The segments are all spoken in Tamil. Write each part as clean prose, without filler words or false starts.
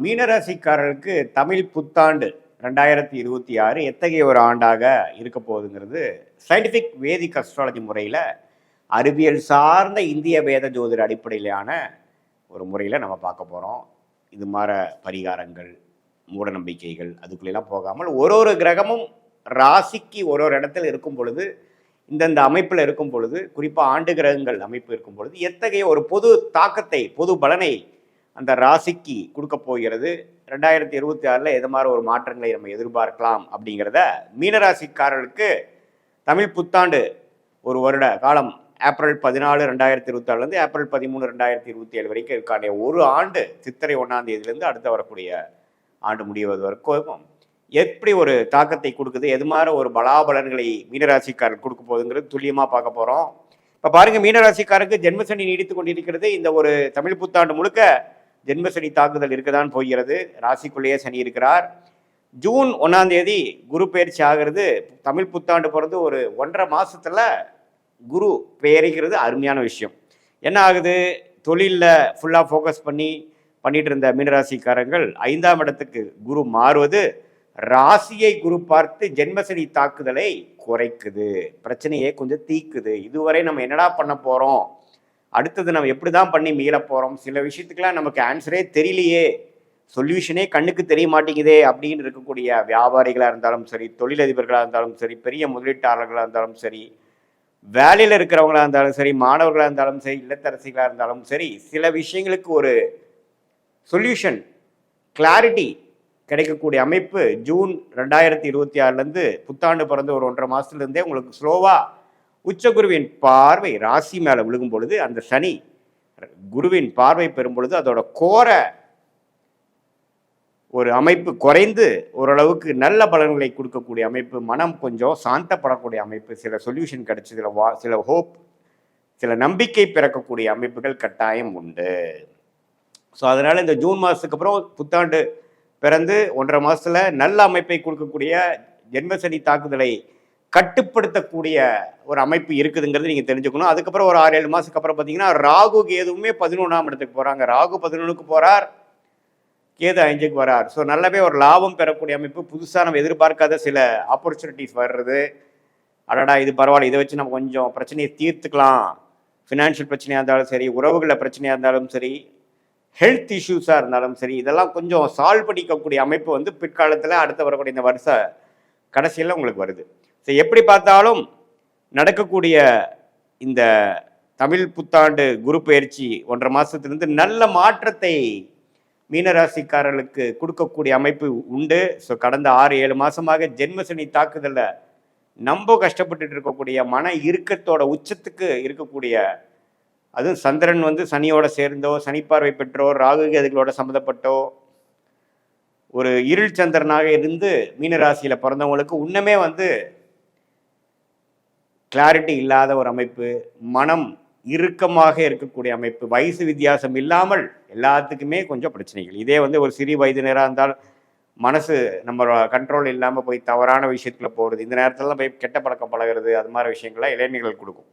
மீனராசிக்காரர்களுக்கு தமிழ் புத்தாண்டு 2026 எத்தகைய ஒரு ஆண்டாக இருக்க போகுதுங்கிறது சயின்டிஃபிக் வேதிக் அஸ்ட்ராலஜி முறையில் அறிவியல் சார்ந்த இந்திய வேத ஜோதிட அடிப்படையிலான ஒரு முறையில் நம்ம பார்க்க போகிறோம். இது மாதிரி பரிகாரங்கள், மூட நம்பிக்கைகள் அதுக்குள்ளெல்லாம் போகாமல் ஒரு கிரகமும் ராசிக்கு ஒரு இடத்துல இருக்கும் பொழுது, இந்தந்த அமைப்பில் இருக்கும் பொழுது, குறிப்பாக ஆண்டு கிரகங்கள் அமைப்பு இருக்கும் பொழுது எத்தகைய ஒரு பொது தாக்கத்தை, பொது பலனை அந்த ராசிக்கு கொடுக்க போகிறது, 2026 எது மாதிரி ஒரு மாற்றங்களை நம்ம எதிர்பார்க்கலாம் அப்படிங்கிறத மீனராசிக்காரர்களுக்கு தமிழ் புத்தாண்டு ஒரு வருட காலம் ஏப்ரல் 14 2026 ஏப்ரல் 13 2027 வரைக்கும் இருக்கான ஒரு ஆண்டு சித்திரை 1ஆம் தேதியிலேருந்து அடுத்து வரக்கூடிய ஆண்டு முடிவது வரைக்கும் எப்படி ஒரு தாக்கத்தை கொடுக்குது, எது மாதிரி ஒரு பலாபலன்களை மீனராசிக்காரர்கள் கொடுக்க போகுதுங்கிறது துல்லியமாக பார்க்க போகிறோம். இப்போ பாருங்கள், மீனராசிக்காரருக்கு ஜென்மசனி நீடித்து கொண்டிருக்கிறது. இந்த ஒரு தமிழ் புத்தாண்டு முழுக்க ஜென்மசனி தாக்குதல் இருக்கதான் போகிறது. ராசிக்குள்ளேயே சனி இருக்கிறார். ஜூன் 1ஆம் தேதி குரு பயிற்சி ஆகிறது. தமிழ் புத்தாண்டு பிறந்து ஒரு 1.5 மாதத்தில் குரு பெயரிக்கிறது அருமையான விஷயம். என்ன ஆகுது, தொழிலில் ஃபுல்லாக ஃபோக்கஸ் பண்ணிட்டு இருந்த மீனராசிக்காரங்கள் 5ஆம் இடத்துக்கு குரு மாறுவது ராசியை குரு பார்த்து ஜென்மசனி தாக்குதலை குறைக்குது, பிரச்சனையை கொஞ்சம் தீக்குது. இதுவரை நம்ம என்னடா பண்ண போகிறோம், அடுத்தது நம்ம எப்படி தான் பண்ணி மீள போகிறோம், சில விஷயத்துக்கெல்லாம் நமக்கு ஆன்சரே தெரியலையே, சொல்யூஷனே கண்ணுக்கு தெரிய மாட்டேங்குதே அப்படின்னு இருக்கக்கூடிய வியாபாரிகளாக இருந்தாலும் சரி, தொழிலதிபர்களாக இருந்தாலும் சரி, பெரிய முதலீட்டாளர்களாக இருந்தாலும் சரி, வேலையில் இருக்கிறவங்களாக இருந்தாலும் சரி, மாணவர்களாக இருந்தாலும் சரி, இல்லத்தரசிகளாக இருந்தாலும் சரி, சில விஷயங்களுக்கு ஒரு சொல்யூஷன், கிளாரிட்டி கிடைக்கக்கூடிய அமைப்பு ஜூன் 2026 புத்தாண்டு பிறந்து ஒரு 1.5 மாதத்துலேருந்தே உங்களுக்கு ஸ்லோவாக உச்சகுருவின் பார்வை ராசி மேலே விழுகும் பொழுது, அந்த சனி குருவின் பார்வை பெறும் பொழுது அதோட கோர ஒரு அமைப்பு குறைந்து ஓரளவுக்கு நல்ல பலன்களை கொடுக்கக்கூடிய அமைப்பு, மனம் கொஞ்சம் சாந்தப்படக்கூடிய அமைப்பு, சில சொல்யூஷன் கிடைச்சி, சில ஹோப், சில நம்பிக்கை பிறக்கக்கூடிய அமைப்புகள் கட்டாயம் உண்டு. ஸோ அதனால் இந்த ஜூன் மாதத்துக்கு அப்புறம் புத்தாண்டு பிறந்து 1.5 மாதத்தில் நல்ல அமைப்பை கொடுக்கக்கூடிய ஜென்மசனி தாக்குதலை கட்டுப்படுத்தக்கூடிய ஒரு அமைப்பு இருக்குதுங்கிறது நீங்கள் தெரிஞ்சுக்கணும். அதுக்கப்புறம் ஒரு 6-7 மாதத்துக்கு அப்புறம் பார்த்தீங்கன்னா ராகு கேதுவுமே 11ஆம் இடத்துக்கு போகிறாங்க. ராகு 11க்கு போகிறார், கேது 5க்கு வரார். ஸோ நல்லாவே ஒரு லாபம் பெறக்கூடிய அமைப்பு, புதுசாக நம்ம எதிர்பார்க்காத சில ஆப்பர்ச்சுனிட்டிஸ் வர்றது. அடடா இது பரவாயில்ல, இதை வச்சு நம்ம கொஞ்சம் பிரச்சனையை தீர்த்துக்கலாம், ஃபினான்ஷியல் பிரச்சனையாக இருந்தாலும் சரி, உறவுகளில் பிரச்சனையாக இருந்தாலும் சரி, ஹெல்த் இஷ்யூஸாக இருந்தாலும் சரி, இதெல்லாம் கொஞ்சம் சால்வ் பண்ணிக்கக்கூடிய அமைப்பு பிற்காலத்தில் அடுத்து வரக்கூடிய இந்த வருஷ கடைசியில் உங்களுக்கு வருது. ஸோ எப்படி பார்த்தாலும் நடக்கக்கூடிய இந்த தமிழ் புத்தாண்டு குரு பயிற்சி 1.5 மாதத்துலேருந்து நல்ல மாற்றத்தை மீனராசிக்காரர்களுக்கு கொடுக்கக்கூடிய அமைப்பு உண்டு. ஸோ கடந்த 6-7 மாதமாக ஜென்மசனி தாக்குதலில் நம்ம கஷ்டப்பட்டுட்டு இருக்கக்கூடிய மன இறுக்கத்தோட உச்சத்துக்கு இருக்கக்கூடிய, அதுவும் சந்திரன் சனியோட சேர்ந்தோ, சனிப்பார்வை பெற்றோ, ராகு கேதுகளோட சம்மந்தப்பட்டோ ஒரு இருள் சந்திரனாக இருந்து மீனராசியில் பிறந்தவங்களுக்கு இன்னுமே கிளாரிட்டி இல்லாத ஒரு அமைப்பு, மனம் இறுக்கமாக இருக்கக்கூடிய அமைப்பு, வயசு வித்தியாசம் இல்லாமல் எல்லாத்துக்குமே கொஞ்சம் பிரச்சனைகள். இதே ஒரு சிறிய வயதினராக இருந்தால் மனசு நம்ம கண்ட்ரோல் இல்லாமல் போய் தவறான விஷயத்துல போகிறது, இந்த நேரத்துலலாம் போய் கெட்ட பழக்கம் பழகிறது, அது மாதிரி விஷயங்கள்லாம் இளைஞர்கள் கொடுக்கும்.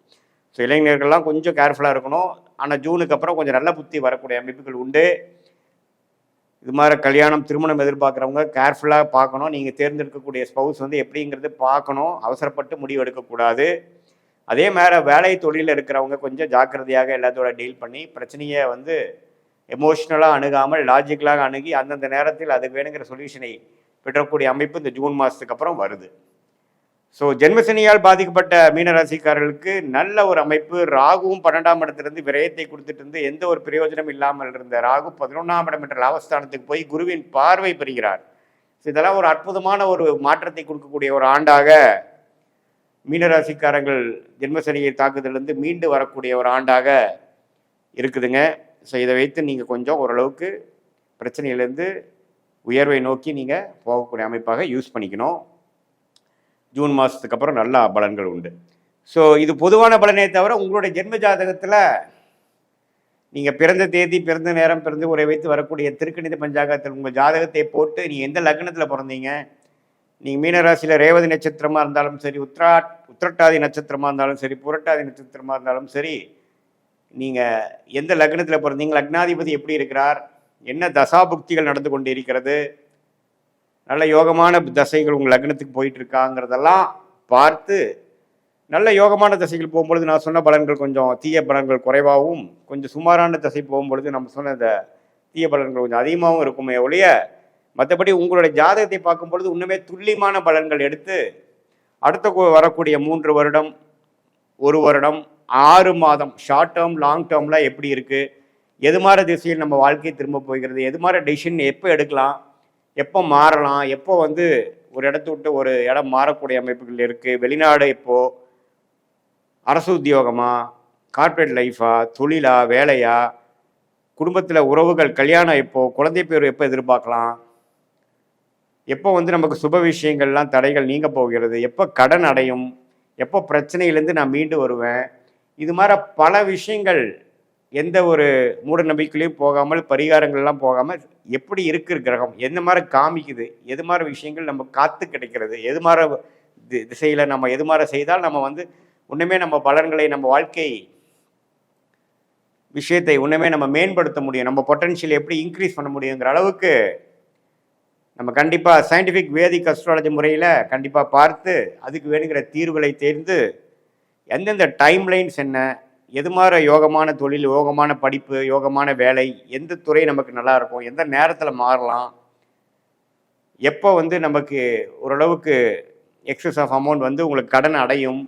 ஸோ இளைஞர்கள்லாம் கொஞ்சம் கேர்ஃபுல்லாக இருக்கணும். ஆனால் ஜூனுக்கு அப்புறம் கொஞ்சம் நல்ல புத்தி வரக்கூடிய அமைப்புகள் உண்டு. இது மாதிரி கல்யாணம், திருமணம் எதிர்பார்க்குறவங்க கேர்ஃபுல்லாக பார்க்கணும். நீங்கள் தேர்ந்தெடுக்கக்கூடிய ஸ்பவுஸ் எப்படிங்கிறது பார்க்கணும், அவசரப்பட்டு முடிவு எடுக்கக்கூடாது. அதே மாதிரி வேலை தொழிலில் இருக்கிறவங்க கொஞ்சம் ஜாக்கிரதையாக எல்லாத்தோட டீல் பண்ணி பிரச்சனையை எமோஷ்னலாக அணுகாமல் லாஜிக்கலாக அணுகி அந்தந்த நேரத்தில் அதுக்கு வேணுங்கிற சொல்யூஷனை பெற்றக்கூடிய அமைப்பு இந்த ஜூன் மாதத்துக்கு அப்புறம் வருது. ஸோ ஜென்மசனியால் பாதிக்கப்பட்ட மீனராசிக்காரர்களுக்கு நல்ல ஒரு அமைப்பு. ராகுவும் 12ஆம் இடத்திலிருந்து விரயத்தை கொடுத்துட்டு இருந்து எந்த ஒரு பிரயோஜனம் இல்லாமல் இருந்த ராகு 11ஆம் இடம் என்ற லாபஸ்தானத்துக்கு போய் குருவின் பார்வை பெறுகிறார். ஸோ இதெல்லாம் ஒரு அற்புதமான ஒரு மாற்றத்தை கொடுக்கக்கூடிய ஒரு ஆண்டாக மீனராசிக்காரங்கள் ஜென்மசனியை தாக்குதலிருந்து மீண்டு வரக்கூடிய ஒரு ஆண்டாக இருக்குதுங்க. ஸோ இதை வைத்து நீங்கள் கொஞ்சம் ஓரளவுக்கு பிரச்சனையிலேருந்து உயர்வை நோக்கி நீங்கள் போகக்கூடிய அமைப்பாக யூஸ் பண்ணிக்கணும். ஜூன் மாதத்துக்கு அப்புறம் நல்ல பலன்கள் உண்டு. ஸோ இது பொதுவான பலனே தவிர உங்களுடைய ஜென்ம ஜாதகத்தில் நீங்கள் பிறந்த தேதி, பிறந்த நேரம், பிறந்த உரை வைத்து வரக்கூடிய திருக்கணித பஞ்சாங்கத்தில் உங்கள் ஜாதகத்தை போட்டு நீங்கள் எந்த லக்னத்தில் பிறந்தீங்க, நீங்கள் மீனராசியில் ரேவதி நட்சத்திரமாக இருந்தாலும் சரி, உத்திரட்டாதி நட்சத்திரமாக இருந்தாலும் சரி, புரட்டாதி நட்சத்திரமாக இருந்தாலும் சரி, நீங்கள் எந்த லக்னத்தில் பிறந்தீங்க, லக்னாதிபதி எப்படி இருக்கிறார், என்ன தசாபுக்திகள் நடந்து கொண்டு இருக்கிறது, நல்ல யோகமான தசைகள் உங்கள் லக்னத்துக்கு போயிட்டு இருக்காங்கிறதெல்லாம் பார்த்து, நல்ல யோகமான தசைகள் போகும்பொழுது நான் சொன்ன பலன்கள் கொஞ்சம் தீய பலன்கள் குறைவாகவும், கொஞ்சம் சுமாரான தசை போகும்பொழுது நம்ம சொன்ன இந்த தீய பலன்கள் கொஞ்சம் அதிகமாகவும் இருக்குமே ஒழிய, மற்றபடி உங்களுடைய ஜாதகத்தை பார்க்கும் பொழுது இன்னுமே துல்லியமான பலன்கள் எடுத்து அடுத்த வரக்கூடிய 3 வருடம், 1 வருடம், 6 மாதம், ஷார்ட் டேர்ம் லாங் டேர்ம்லாம் எப்படி இருக்குது, எது மாதிரி திசையில் நம்ம வாழ்க்கையை திரும்ப போகிறது, எது மாதிரி டெசிஷன் எப்போ எடுக்கலாம், எப்போ மாறலாம், எப்போ வந்து ஒரு இடத்த விட்டு ஒரு இடம் மாறக்கூடிய அமைப்புகள் இருக்குது, வெளிநாடு இப்போது அரசு உத்தியோகமா, கார்ப்பரேட் லைஃபா, தொழிலா, வேலையா, குடும்பத்தில் உறவுகள், கல்யாணம் எப்போ, குழந்தை பேர் எப்போ எதிர்பார்க்கலாம், எப்போ வந்து நமக்கு சுப விஷயங்கள்லாம் தடைகள் நீங்க போகிறது, எப்போ கடன் அடையும், எப்போ பிரச்சனையிலேருந்து நான் மீண்டு வருவேன், இது மாதிரி பல விஷயங்கள் எந்த ஒரு மூட நம்பிக்கையிலையும் போகாமல், பரிகாரங்கள்லாம் போகாமல் எப்படி இருக்கிற கிரகம் எந்த மாதிரி காமிக்குது, எது மாதிரி விஷயங்கள் நம்ம காத்து கிடைக்கிறது, எது மாதிரி திசையில் நம்ம எது மாதிரி செய்தால் நம்ம வந்து ஒன்றுமே நம்ம பலன்களை நம்ம வாழ்க்கை விஷயத்தை ஒன்றுமே நம்ம மேம்படுத்த முடியும், நம்ம பொட்டன்ஷியல் எப்படி இன்க்ரீஸ் பண்ண முடியுங்கிற அளவுக்கு நம்ம கண்டிப்பாக சயின்டிஃபிக் வேதிக் அஸ்ட்ராலஜி முறையில் கண்டிப்பாக பார்த்து அதுக்கு வேணுங்கிற தீர்வுகளை தேர்ந்து எந்தெந்த டைம்லைன்ஸ் என்ன, எது மாதிரி யோகமான தொழில், யோகமான படிப்பு, யோகமான வேலை, எந்த துறை நமக்கு நல்லா இருக்கும், எந்த நேரத்தில் மாறலாம், எப்போ வந்து நமக்கு ஓரளவுக்கு எக்ஸஸ் ஆஃப் அமௌண்ட் வந்து உங்களுக்கு கடன் அடையும்,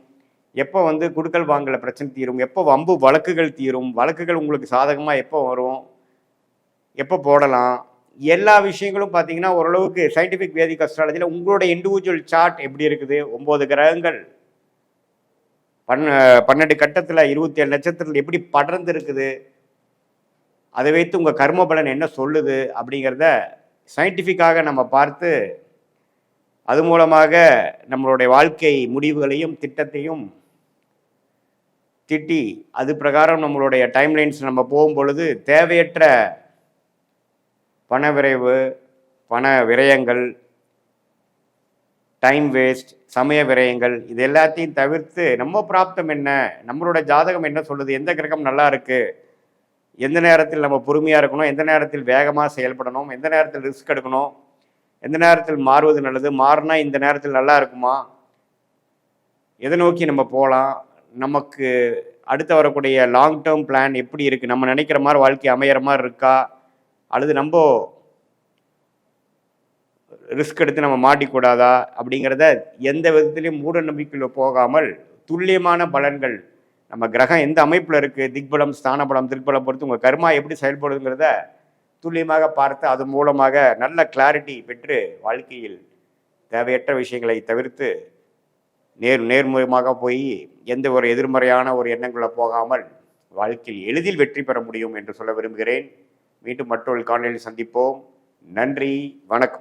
எப்போ வந்து குடுக்கல் வாங்கல பிரச்சனை தீரும், எப்போ வம்பு வழக்குகள் தீரும், வழக்குகள் உங்களுக்கு சாதகமாக எப்போ வரும், எப்போ போடலாம், எல்லா விஷயங்களும் பார்த்தீங்கன்னா ஓரளவுக்கு சயின்டிஃபிக் வேதிக் அஸ்ட்ராலஜியில் உங்களோட இண்டிவிஜுவல் சார்ட் எப்படி இருக்குது, 9 கிரகங்கள் 12 கட்டத்தில் 27 நட்சத்திரத்தில் எப்படி படர்ந்து இருக்குது, அதை வைத்து உங்கள் கர்ம பலன் என்ன சொல்லுது அப்படிங்கிறத சயின்டிஃபிக்காக நம்ம பார்த்து அது மூலமாக நம்மளுடைய வாழ்க்கை முடிவுகளையும் திட்டத்தையும் திட்டி அது பிரகாரம் நம்மளுடைய டைம்லைன்ஸ் நம்ம போகும் பொழுது தேவையற்ற பண விரைவு, பண விரயங்கள், டைம் வேஸ்ட், சமய விரயங்கள் இது எல்லாத்தையும் தவிர்த்து நம்ம பிராப்தம் என்ன, நம்மளோட ஜாதகம் என்ன சொல்லுது, எந்த கிரகம் நல்லா இருக்குது, எந்த நேரத்தில் நம்ம பொறுமையாக இருக்கணும், எந்த நேரத்தில் வேகமாக செயல்படணும், எந்த நேரத்தில் ரிஸ்க் எடுக்கணும், எந்த நேரத்தில் மாறுவது நல்லது, மாறினா இந்த நேரத்தில் நல்லா இருக்குமா, எதை நோக்கி நம்ம போகலாம், நமக்கு அடுத்து வரக்கூடிய லாங் டேர்ம் பிளான் எப்படி இருக்குது, நம்ம நினைக்கிற மாதிரி வாழ்க்கை அமையிற மாதிரி இருக்கா, அல்லது நம்ம ரிஸ்க் எடுத்து நம்ம மாட்டிக்கூடாதா அப்படிங்கிறத எந்த விதத்துலையும் மூட நம்பிக்கையில் போகாமல் துல்லியமான பலன்கள் நம்ம கிரகம் எந்த அமைப்பில் இருக்குது, திக்பலம், ஸ்தானபலம், திருப்பலம் பொறுத்து உங்கள் கர்மா எப்படி செயல்படுதுங்கிறத துல்லியமாக பார்த்து அது மூலமாக நல்ல கிளாரிட்டி பெற்று வாழ்க்கையில் தேவையற்ற விஷயங்களை தவிர்த்து நேர்முகமாக போய் எந்த ஒரு எதிர்மறையான ஒரு எண்ணங்களை போகாமல் வாழ்க்கையில் எளிதில் வெற்றி பெற முடியும் என்று சொல்ல விரும்புகிறேன். மீண்டும் மற்றொரு காணொளியில் சந்திப்போம். நன்றி, வணக்கம்.